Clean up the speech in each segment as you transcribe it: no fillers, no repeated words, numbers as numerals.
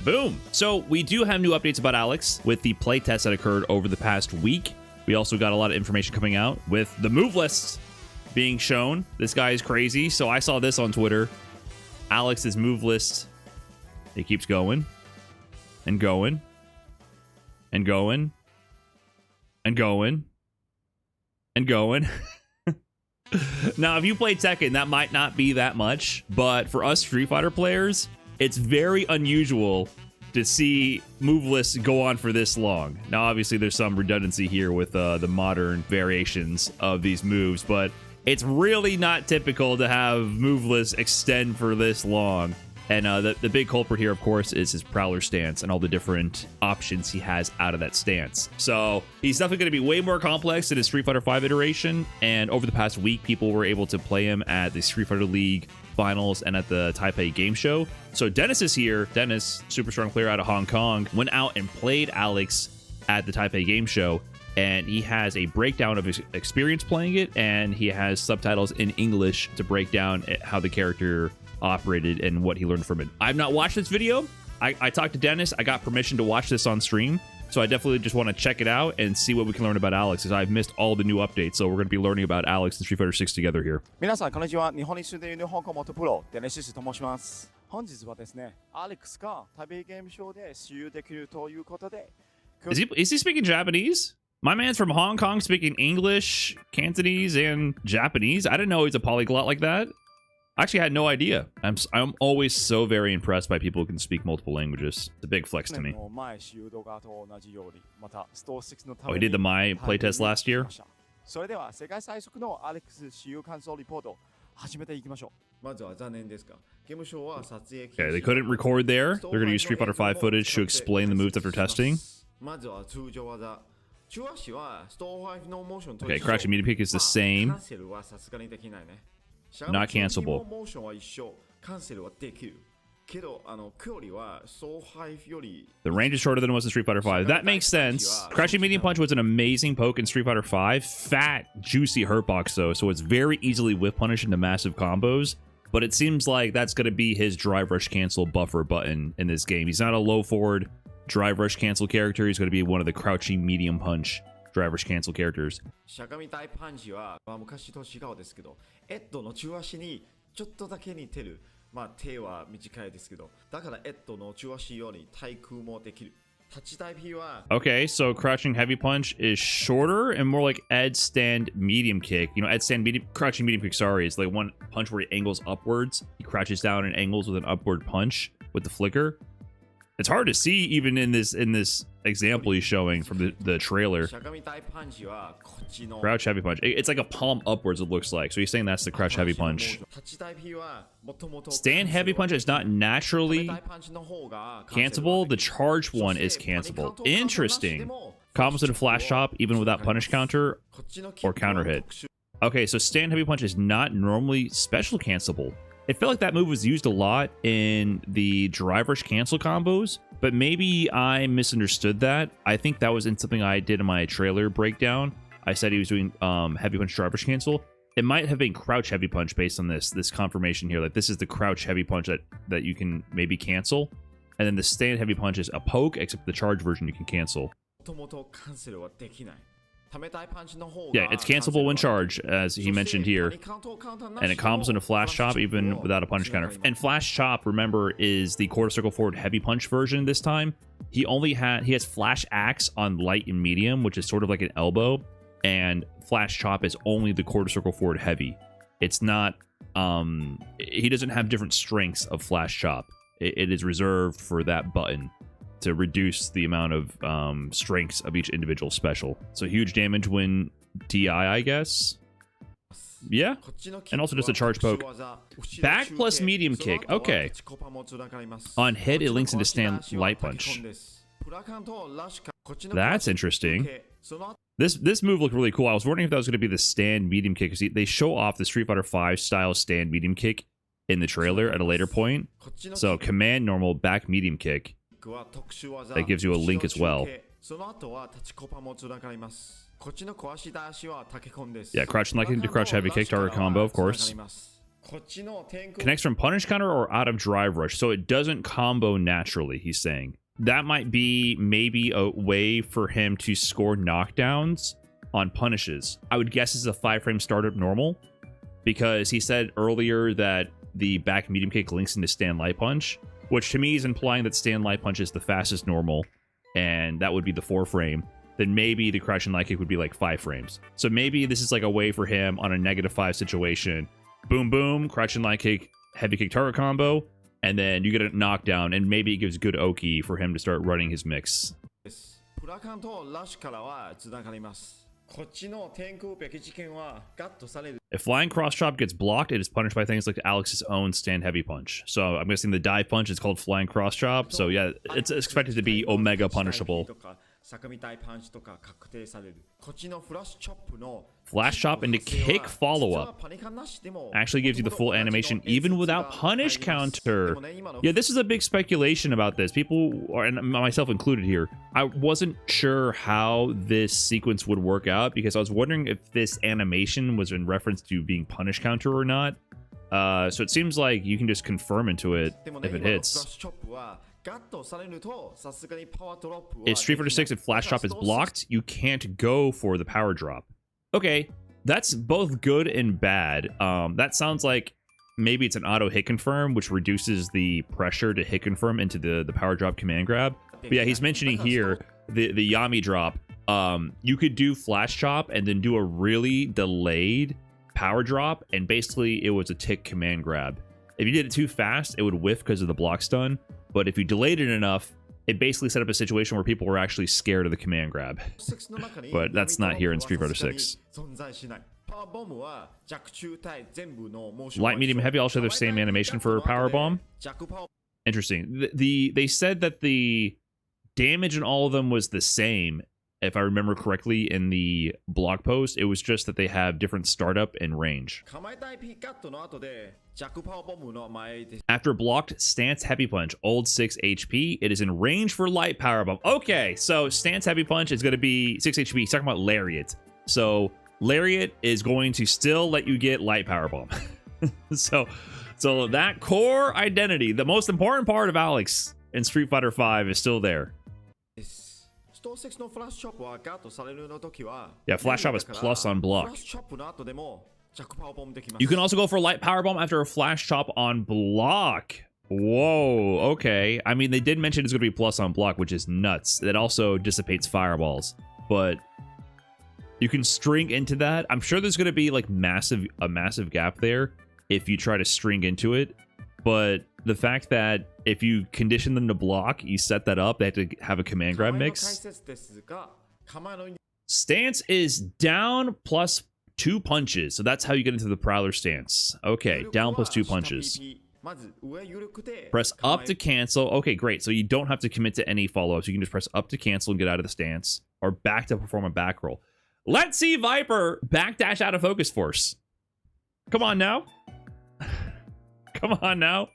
Boom. So we do have new updates about Alex with the playtest that occurred over the past week. We also got a lot of information coming out with the move lists being shown. This guy is crazy. So I saw this on Twitter. Alex's move list. It keeps going and going and going and going and going. Now, if you play Tekken, that might not be that much, but for us Street Fighter players, it's very unusual to see move lists go on for this long. Now, obviously, there's some redundancy here with the modern variations of these moves, but it's really not typical to have move lists extend for this long. And the big culprit here, of course, is his Prowler stance and all the different options he has out of that stance. So he's definitely going to be way more complex in his Street Fighter V iteration. And over the past week, people were able to play him at the Street Fighter League finals and at the Taipei game show. So Dennis is here. Dennis, super strong player out of Hong Kong, went out and played Alex at the Taipei game show. And he has a breakdown of his experience playing it. And he has subtitles in English to break down how the character operated and what he learned from it. I've not watched this video. I talked to Dennis. I got permission to watch this on stream. So I definitely just want to check it out and see what we can learn about Alex, because I've missed all the new updates. So we're going to be learning about Alex and Street Fighter 6 together here. 皆さんこんにちは。日本に住んでいる香港元プロデネシスと申します。本日はですね、アレックスが台北ゲームショーで使用できるということで。Is he speaking Japanese? My man's from Hong Kong speaking English, Cantonese, and Japanese. I didn't know he's a polyglot like that. I actually had no idea. I'm always so very impressed by people who can speak multiple languages. It's a big flex to me. Oh, he did the My playtest last year? Okay, they couldn't record there. They're going to use Street Fighter V footage to explain the moves after testing. Okay, crouching medium kick is the same. Not cancelable. The range is shorter than it was in Street Fighter V. That makes sense. Crouching medium punch was an amazing poke in Street Fighter V. Fat, juicy hurtbox though, so it's very easily whiff punish into massive combos. But it seems like that's going to be his drive rush cancel buffer button in this game. He's not a low forward drive rush cancel character. He's going to be one of the crouching medium punch drive rush cancel characters. Okay, so crouching heavy punch is shorter and more like Ed stand medium kick. You know, Ed stand medium, crouching medium kick, sorry, is like one punch where he angles upwards. He crouches down and angles with an upward punch with the flicker. It's hard to see even in this example he's showing from the trailer. Crouch heavy punch. It's like a palm upwards, it looks like. So he's saying that's the crouch heavy punch. Stand heavy punch is not naturally cancelable. The charge one is cancelable. Interesting. Combos in a flash chop even without punish counter or counter hit. Okay, so stand heavy punch is not normally special cancelable. It felt like that move was used a lot in the drive rush cancel combos, but maybe I misunderstood that. I think that was in something I did in my trailer breakdown. I said he was doing heavy punch drive rush cancel. It might have been crouch heavy punch based on this confirmation here. Like this is the crouch heavy punch that you can maybe cancel. And then the stand heavy punch is a poke, except the charge version you can cancel. Yeah, it's cancelable when charged, as he mentioned here. And it combos into flash chop even without a punish counter. And flash chop, remember, is the quarter circle forward heavy punch version this time. He has flash axe on light and medium, which is sort of like an elbow. And flash chop is only the quarter circle forward heavy. It's not, he doesn't have different strengths of flash chop. It is reserved for that button to reduce the amount of strengths of each individual special. So huge damage when DI, I guess. Yeah. And also just a charge poke. Back plus medium kick. Okay. On hit, it links into stand light punch. That's interesting. This move looked really cool. I was wondering if that was going to be the stand medium kick, because they show off the Street Fighter V style stand medium kick in the trailer at a later point. So command normal, back medium kick. That gives you a link as well. Yeah, crouch like into crouch heavy kick target combo, of course. Connects from punish counter or out of drive rush, so it doesn't combo naturally, he's saying. That might be maybe a way for him to score knockdowns on punishes. I would guess it's a 5-frame startup normal, because he said earlier that the back medium kick links into stand light punch, which to me is implying that stand light punch is the fastest normal, and that would be the 4-frame. Then maybe the crouching light kick would be like 5 frames. So maybe this is like a way for him on a -5 situation. Boom, boom, crouching light kick, heavy kick target combo, and then you get a knockdown, and maybe it gives good Oki for him to start running his mix. If flying cross chop gets blocked, it is punished by things like Alex's own stand heavy punch. So I'm guessing the dive punch is called flying cross chop. So yeah, it's expected to be omega punishable. Flash chop into kick follow-up actually gives you the full animation even without punish counter. Yeah, this is a big speculation about this. People, and myself included here, I wasn't sure how this sequence would work out because I was wondering if this animation was in reference to being punish counter or not. So it seems like you can just confirm into it if it hits. If Street Fighter 6 and Flash Chop is blocked, you can't go for the power drop. Okay, that's both good and bad. That sounds like maybe it's an auto hit confirm, which reduces the pressure to hit confirm into the power drop command grab. But yeah, he's mentioning here the Yami drop. You could do Flash Chop and then do a really delayed power drop, and basically it was a tick command grab. If you did it too fast, it would whiff because of the block stun. But if you delayed it enough, it basically set up a situation where people were actually scared of the command grab. But that's not here in Street Fighter 6. Light, medium, heavy all share the same animation for power bomb. Interesting. They said that the damage in all of them was the same. If I remember correctly in the blog post, it was just that they have different startup and range. After blocked stance heavy punch, old 6 HP, it is in range for light power bomb. Okay, so stance heavy punch is going to be 6 HP. He's talking about Lariat. So Lariat is going to still let you get light power bomb. so that core identity, the most important part of Alex in Street Fighter 5 is still there. Yeah, Flash Chop is plus on block. You can also go for light power bomb after a Flash Chop on block. Whoa, okay. I mean, they did mention it's going to be plus on block, which is nuts. That also dissipates fireballs, but you can string into that. I'm sure there's going to be like a massive gap there if you try to string into it. But the fact that if you condition them to block, you set that up, they have to have a command grab mix. Stance is down plus 2 punches. So that's how you get into the Prowler stance. Okay, down plus 2 punches. Press up to cancel. Okay, great. So you don't have to commit to any follow-ups. You can just press up to cancel and get out of the stance. Or back to perform a back roll. Let's see Viper backdash out of focus force. Come on now. Come on now.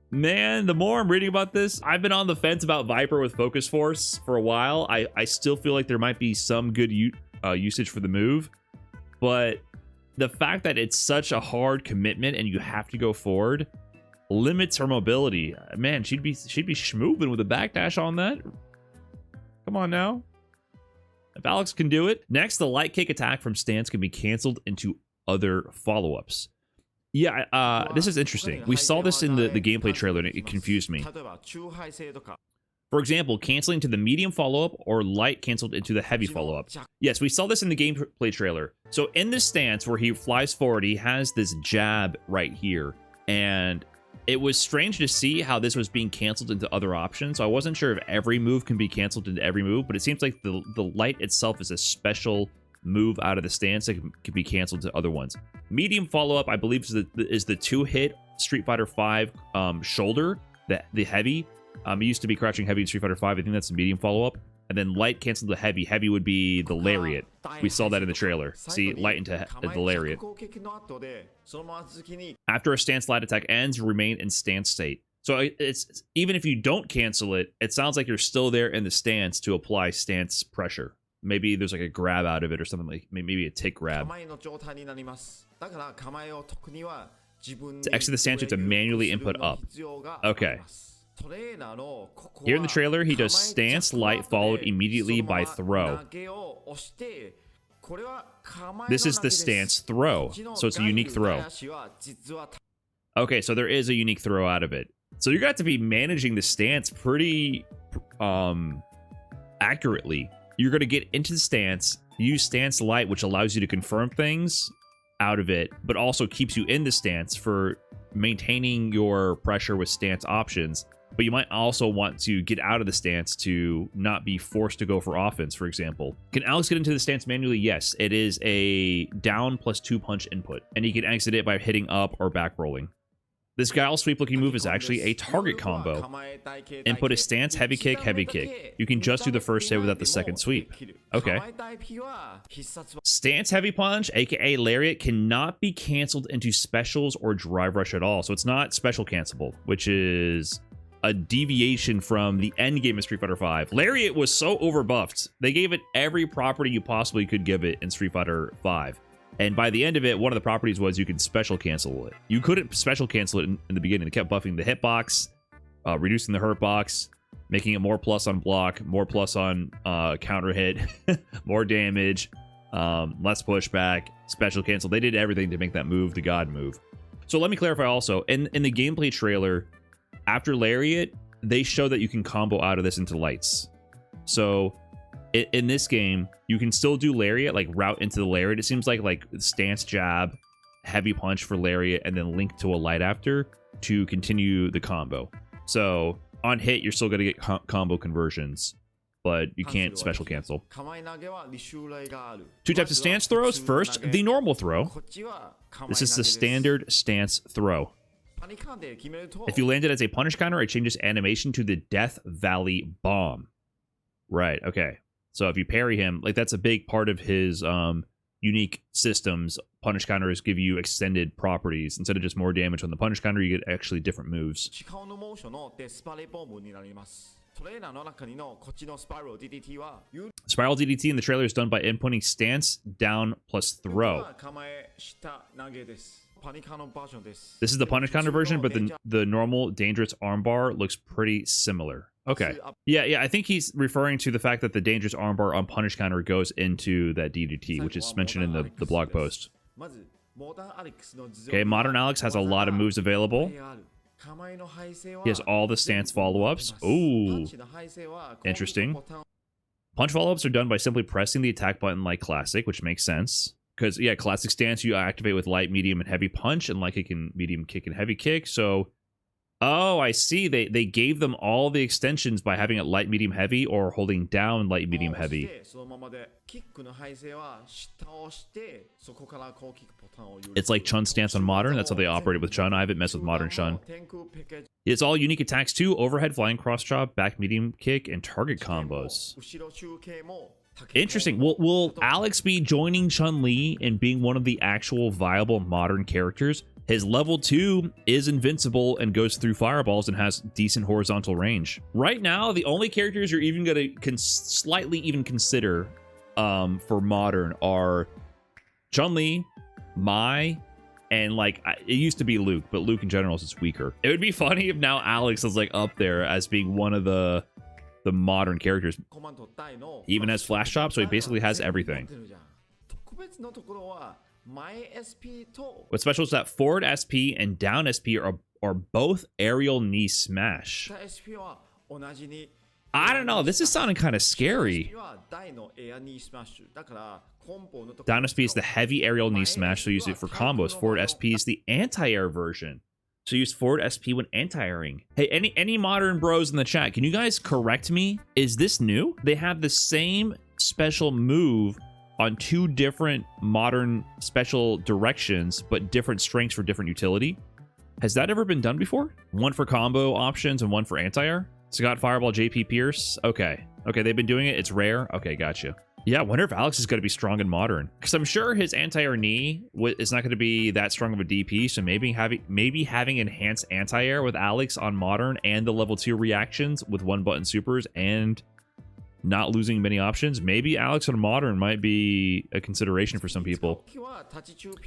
Man, the more I'm reading about this, I've been on the fence about Viper with Focus Force for a while. I still feel like there might be some good usage for the move. But the fact that it's such a hard commitment and you have to go forward limits her mobility. Man, she'd be schmoovin' with a backdash on that. Come on now. If Alex can do it. Next, the light kick attack from stance can be canceled into other follow-ups. Yeah, this is interesting. We saw this in the gameplay trailer and it confused me. For example, canceling to the medium follow-up or light canceled into the heavy follow-up. Yes, we saw this in the gameplay trailer. So in this stance where he flies forward, he has this jab right here. And it was strange to see how this was being canceled into other options. So I wasn't sure if every move can be canceled into every move, but it seems like the light itself is a special move out of the stance that can be canceled to other ones. Medium follow-up, I believe, is the 2-hit Street Fighter 5 shoulder, the heavy. It used to be crouching heavy in Street Fighter 5. I think that's the medium follow-up. And then light canceled to heavy. Heavy would be the Lariat. We saw that in the trailer. See, light into the Lariat. After a stance light attack ends, remain in stance state. So it's even if you don't cancel it, it sounds like you're still there in the stance to apply stance pressure. Maybe there's like a grab out of it or something, like maybe a tick grab. To exit the stance, you have to manually input up. Okay. Here in the trailer, he does stance light followed immediately by throw. This is the stance throw, so it's a unique throw. Okay, so there is a unique throw out of it. So you're going to have to be managing the stance pretty accurately. You're going to get into the stance, use stance light, which allows you to confirm things out of it, but also keeps you in the stance for maintaining your pressure with stance options. But you might also want to get out of the stance to not be forced to go for offense, for example. Can Alex get into the stance manually? Yes, it is a down +2 punch input, and he can exit it by hitting up or back rolling. This guile sweep looking move is actually a target combo. Input is stance, heavy kick, heavy kick. You can just do the first hit without the second sweep. Okay. Stance heavy punch, aka Lariat, cannot be canceled into specials or drive rush at all. So it's not special cancelable, which is a deviation from the end game of Street Fighter V. Lariat was so overbuffed. They gave it every property you possibly could give it in Street Fighter V. And by the end of it, one of the properties was you could special cancel it. You couldn't special cancel it in the beginning. They kept buffing the hitbox, reducing the hurt box, making it more plus on block, more plus on counter hit, more damage, less pushback, special cancel. They did everything to make that move the God move. So let me clarify also, in the gameplay trailer, after Lariat, they show that you can combo out of this into lights. So in this game, you can still do Lariat, like route into the Lariat. It seems like stance jab, heavy punch for Lariat, and then link to a light after to continue the combo. So on hit, you're still going to get combo conversions, but you can't special cancel. Two types of stance throws. First, the normal throw. This is the standard stance throw. If you land it as a punish counter, it changes animation to the Death Valley Bomb. Right, okay. So if you parry him, like that's a big part of his unique systems. Punish counters give you extended properties. Instead of just more damage on the punish counter, you get actually different moves. Spiral DDT in the trailer is done by inputting stance, down, plus throw. This is the punish counter version, but the normal dangerous armbar looks pretty similar. Okay. Yeah, I think he's referring to the fact that the dangerous armbar on punish counter goes into that DDT, which is mentioned in the blog post. Okay, Modern Alex has a lot of moves available. He has all the stance follow-ups. Ooh, interesting. Punch follow-ups are done by simply pressing the attack button like Classic, which makes sense. Because, yeah, Classic stance you activate with light, medium, and heavy punch, and light kick and medium kick and heavy kick. So, oh, I see. They gave them all the extensions by having it light, medium, heavy, or holding down light, medium, heavy. It's like Chun's stance on Modern. That's how they operate it with Chun. I haven't messed with Modern Chun. It's all unique attacks too. Overhead flying cross chop, back medium kick, and target combos. Interesting. Will Alex be joining Chun-Li and being one of the actual viable modern characters? His level 2 is invincible and goes through fireballs and has decent horizontal range. Right now, the only characters you're even going to slightly even consider for modern are Chun-Li, Mai, and like it used to be Luke, but Luke in general is just weaker. It would be funny if now Alex is like up there as being one of the modern characters. He even has flash chop, so he basically has everything. What's special is that forward SP and down SP are both aerial knee smash. I don't know, this is sounding kind of scary. Down SP is the heavy aerial knee smash, so use it for combos. Forward SP is the anti-air version, so use forward SP when anti-airing. Hey, any modern bros in the chat, can you guys correct me? Is this new? They have the same special move on two different modern special directions, but different strengths for different utility. Has that ever been done before? One for combo options and one for anti-air? Scott Fireball, JP Pierce. Okay, they've been doing it. It's rare. Okay, gotcha. Yeah, I wonder if Alex is going to be strong in modern, because I'm sure his anti-air knee is not going to be that strong of a DP. So maybe having enhanced anti-air with Alex on modern and the level 2 reactions with one button supers and not losing many options. Maybe Alex on Modern might be a consideration for some people.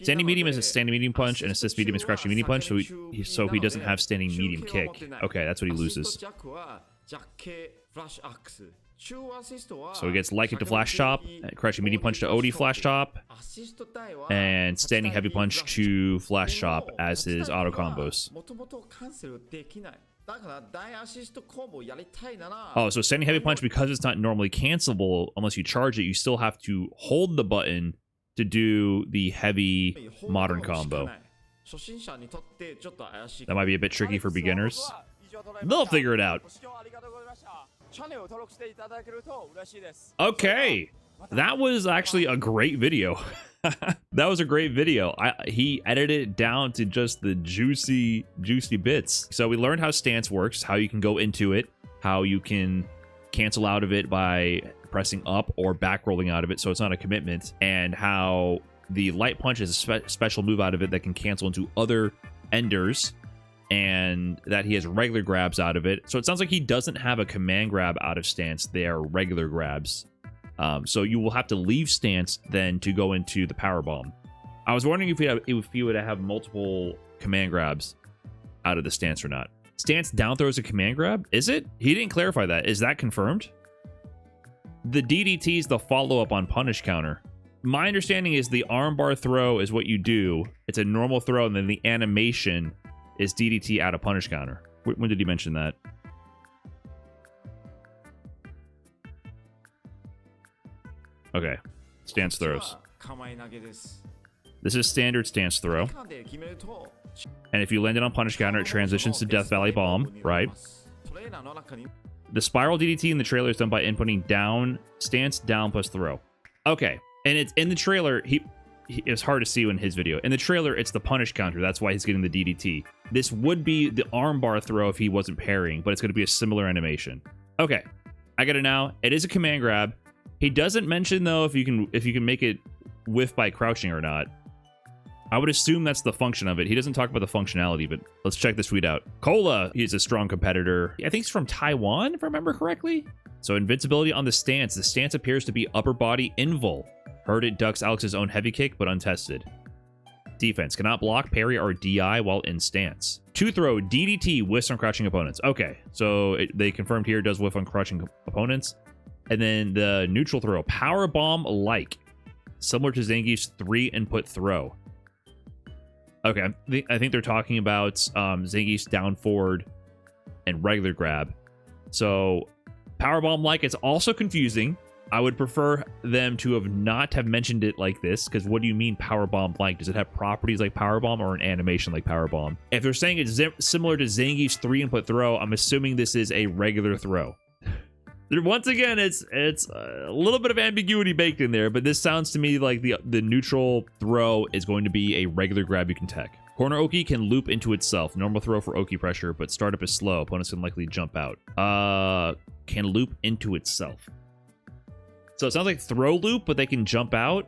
Standing medium is a standing medium punch, and assist medium is crouching medium punch, so he doesn't have standing medium kick. Okay, that's what he loses. So he gets light kick to flash chop, crouching medium punch to OD flash chop, and standing heavy punch to flash chop as his auto combos. Oh, so standing heavy punch, because it's not normally cancelable unless you charge it, you still have to hold the button to do the heavy modern combo. That might be a bit tricky for beginners. They'll figure it out. Okay, that was actually a great video. That was a great video. He edited it down to just the juicy bits. So we learned how stance works, how you can go into it, how you can cancel out of it by pressing up or back rolling out of it, so it's not a commitment, and how the light punch is a special move out of it that can cancel into other enders, and that he has regular grabs out of it. So it sounds like he doesn't have a command grab out of stance. They are regular grabs. So you will have to leave stance then to go into the power bomb. I was wondering if he would have multiple command grabs out of the stance or not. Stance down throw is a command grab? Is it? He didn't clarify that. Is that confirmed? The DDT is the follow-up on punish counter. My understanding is the armbar throw is what you do. It's a normal throw, and then the animation is DDT out of punish counter. When did he mention that? Okay, stance throws. This is standard stance throw. And if you land it on punish counter, it transitions to Death Valley Bomb, right? The spiral DDT in the trailer is done by inputting down, stance, down plus throw. Okay, and it's in the trailer, it's hard to see in his video. In the trailer, it's the punish counter. That's why he's getting the DDT. This would be the armbar throw if he wasn't parrying, but it's going to be a similar animation. Okay, I got it now. It is a command grab. He doesn't mention though if you can make it whiff by crouching or not. I would assume that's the function of it. He doesn't talk about the functionality, but let's check this tweet out. Cola, he's a strong competitor. I think he's from Taiwan, if I remember correctly. So invincibility on the stance. The stance appears to be upper body invul. Heard it ducks Alex's own heavy kick, but untested. Defense. Cannot block, parry, or DI while in stance. Two throw, DDT, whiffs on crouching opponents. Okay, so they confirmed here does whiff on crouching opponents. And then the neutral throw, power bomb like. Similar to Zangief's 3-input throw. Okay, I think they're talking about Zangief's down forward and regular grab. So powerbomb like, it's also confusing. I would prefer them to not have mentioned it like this, because what do you mean powerbomb like? Does it have properties like powerbomb or an animation like powerbomb? If they're saying it's similar to Zangief's 3-input throw, I'm assuming this is a regular throw. Once again, it's a little bit of ambiguity baked in there, but this sounds to me like the neutral throw is going to be a regular grab you can tech. Corner Oki can loop into itself. Normal throw for Oki pressure, but startup is slow. Opponents can likely jump out. Can loop into itself. So it sounds like throw loop, but they can jump out.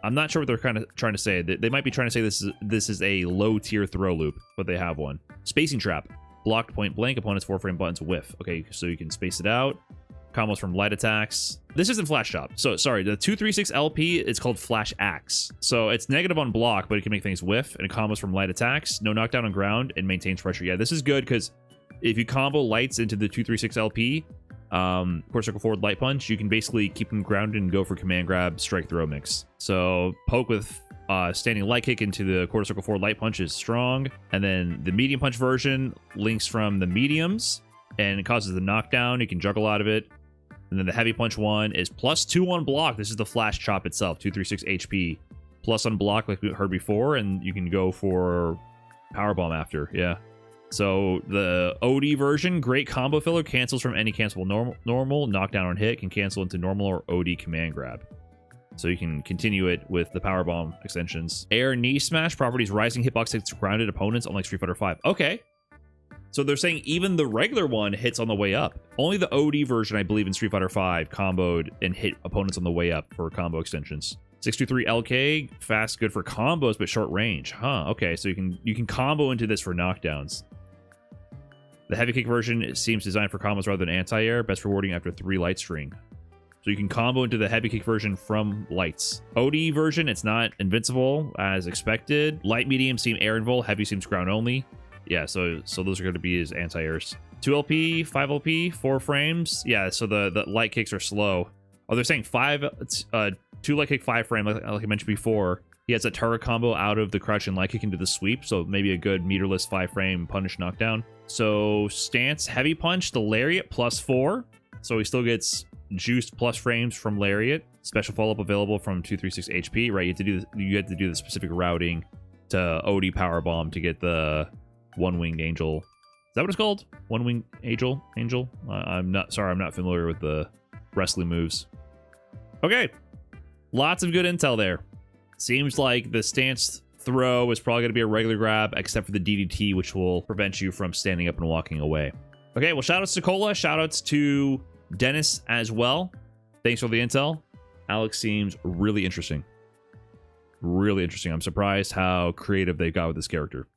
I'm not sure what they're kind of trying to say. They might be trying to say this is a low tier throw loop, but they have one. Spacing trap. Blocked point blank, opponent's 4-frame buttons whiff. Okay, so you can space it out. Combos from light attacks. This isn't flash chop. So sorry, the 236 LP is called flash axe. So it's negative on block, but it can make things whiff. And combos from light attacks, no knockdown on ground, and maintains pressure. Yeah, this is good because if you combo lights into the 236 LP, quarter circle forward light punch, you can basically keep them grounded and go for command grab, strike throw mix. So poke with standing light kick into the quarter circle forward light punch is strong, and then the medium punch version links from the mediums and it causes the knockdown. You can juggle out of it. And then the heavy punch one is +2 on block. This is the flash chop itself, 236 HP plus on block like we heard before, and you can go for powerbomb after. Yeah, so the OD version, great combo filler, cancels from any cancelable normal knockdown on hit, can cancel into normal or OD command grab. So you can continue it with the powerbomb extensions. Air knee smash properties, rising hitbox hits grounded opponents, unlike Street Fighter V. Okay. So they're saying even the regular one hits on the way up. Only the OD version, I believe, in Street Fighter V comboed and hit opponents on the way up for combo extensions. 623 LK, fast, good for combos, but short range. Huh, okay, so you can combo into this for knockdowns. The heavy kick version seems designed for combos rather than anti-air. Best rewarding after 3 light string. So you can combo into the heavy kick version from lights. OD version, it's not invincible as expected. Light, medium seem air invul. Heavy seems ground only. Yeah, so those are going to be his anti-airs. 2 LP, 5 LP, 4 frames. Yeah, so the light kicks are slow. Oh, they're saying 2 light kick, 5 frame, like I mentioned before. He has a target combo out of the crouch and light kick into the sweep, so maybe a good meterless 5 frame punish knockdown. So stance, heavy punch, the Lariat +4. So he still gets juiced plus frames from Lariat. Special follow-up available from 236 HP, right? You have to do the specific routing to OD power bomb to get the one-winged angel. Is that what it's called? One-winged angel? I'm not familiar with the wrestling moves. Okay. Lots of good intel there. Seems like the stance throw is probably going to be a regular grab, except for the DDT, which will prevent you from standing up and walking away. Okay, well, shoutouts to Cola. Shoutouts to Dennis as well. Thanks for the intel. Alex seems really interesting. Really interesting. I'm surprised how creative they got with this character.